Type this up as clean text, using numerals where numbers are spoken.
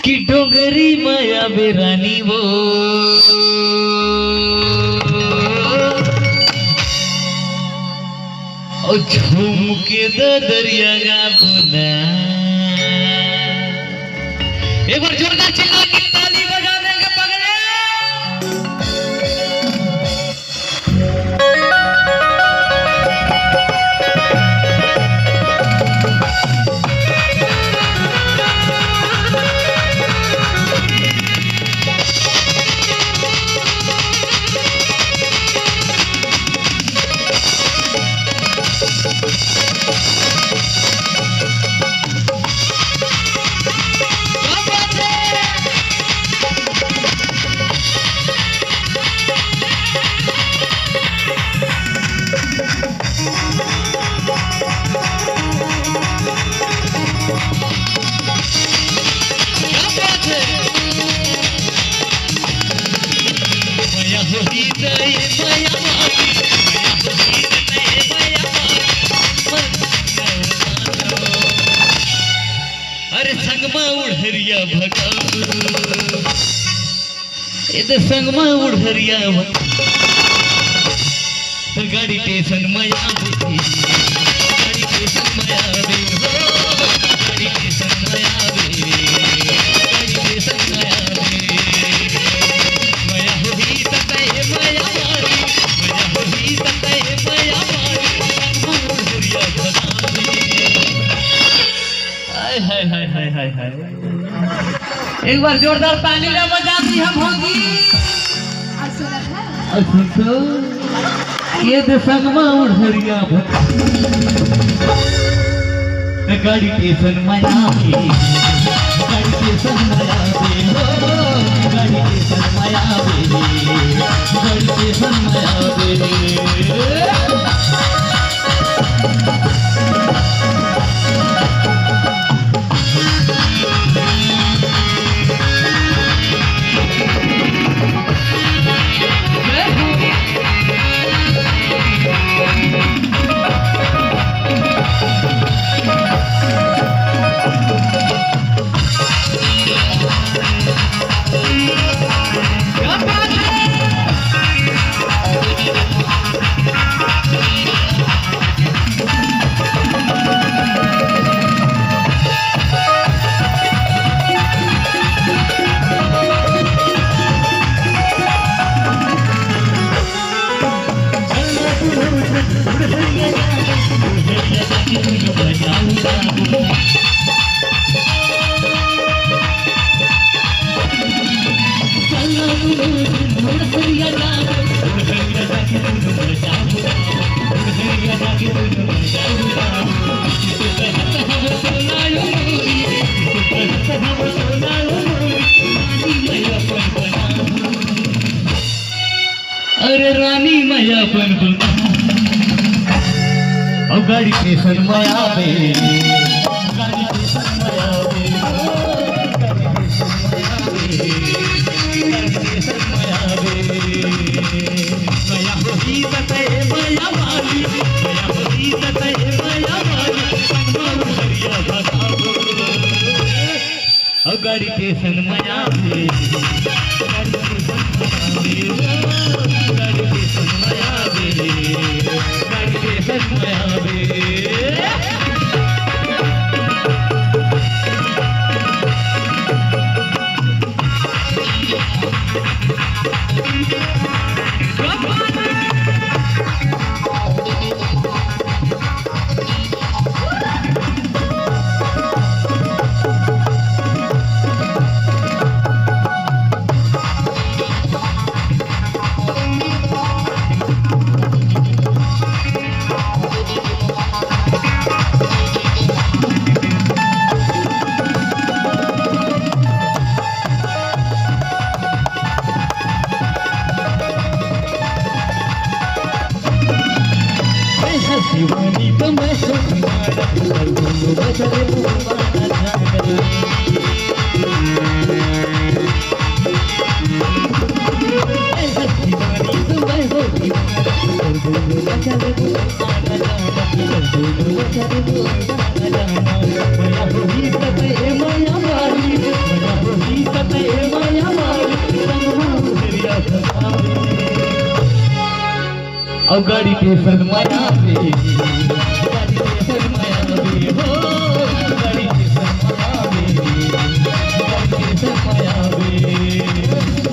कि डोंगरी माया बेरानी वो और झूम के दरिया गा बुना। एक बार जोरदार चिल्ला के ताली बजा देंगे पगले। संगमा उड़हरिया गाड़ी स्टेशन माया गाड़ी स्टेशन माया गाड़ी स्टेशन माया गाड़ी स्टेशन माया माया होही ततै माया मारी माया होही ततै माया मारी उड़हरिया हाय हाय हाय हाय हाय हाय। एक बार जोरदार ताली ना बजाती हम होगी। तो ये संगमा उड़हरिया गाड़ी स्टेशन माया गाड़ी स्टेशन माया गाड़ी स्टेशन माया गाड़ी स्टेशन माया। अरे रानी माया बन गाड़ी स्टेशन माया गाड़ी स्टेशन माया माया होही ततै माया मारी माया होही ततै माया मारी उड़हरिया भगावो गाड़ी स्टेशन माया दीवानी तो मैं गाड़ी के सन माया वे गाड़ी के सन माया वे हो गाड़ी के सन माया वे गाड़ी के सन माया वे